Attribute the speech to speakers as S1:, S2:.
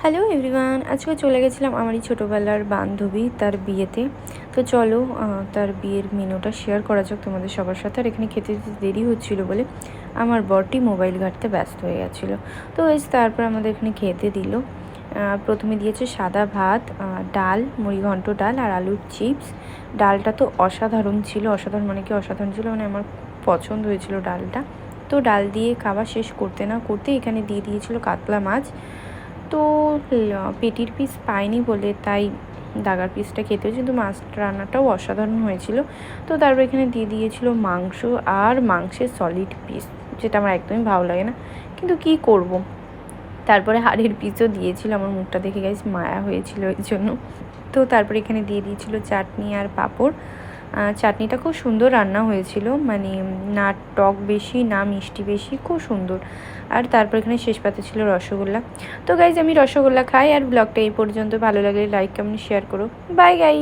S1: Hello everyone, আজকে চলে গেছিলাম আমারই ছোটোবেলার বান্ধবী তার বিয়েতে। তো চলো তার বিয়ের মেনুটা শেয়ার করা যাক তোমাদের সবার সাথে। আর এখানে খেতে যেতে দেরি হচ্ছিলো বলে আমার বরটি মোবাইল ঘাঁটতে ব্যস্ত হয়ে গেছিলো। তো তারপর আমাদের এখানে খেতে দিল। প্রথমে দিয়েছে সাদা ভাত, ডাল, মুড়িঘণ্ট ডাল আর আলুর চিপস। ডালটা তো অসাধারণ ছিল, অসাধারণ মানে কি অসাধারণ ছিল, মানে আমার পছন্দ হয়েছিল ডালটা। তো ডাল দিয়ে খাওয়া শেষ করতে না করতে এখানে দিয়ে দিয়েছিল কাতলা মাছ। তো পেটির পিস পাইনি বলে তাই দাগার পিসটা খেতে হয়েছে, কিন্তু মাছ রান্নাটাও অসাধারণ হয়েছিল। তো তারপর এখানে দিয়ে দিয়েছিল মাংস আর মাংসের সলিড পিস, যেটা আমার একদমই ভালো লাগে না, কিন্তু কি করব। তারপরে হাড়ের পিসও দিয়েছিল, আমার মুখটা দেখে গাইস মায়া হয়েছিল এই জন্য। তো তারপরে এখানে দিয়ে দিয়েছিল চাটনি আর পাঁপড়। চাটনিটা খুব সুন্দর রান্না হয়েছিল, মানে না টক বেশি না মিষ্টি বেশি, খুব সুন্দর। আর তারপর এখানে শেষ পাতে ছিল রসগোল্লা। তো গাইজ আমি রসগোল্লা খাই। আর ব্লগটা এই পর্যন্ত, ভালো লাগলে লাইক কমেন্ট শেয়ার করো। By guys.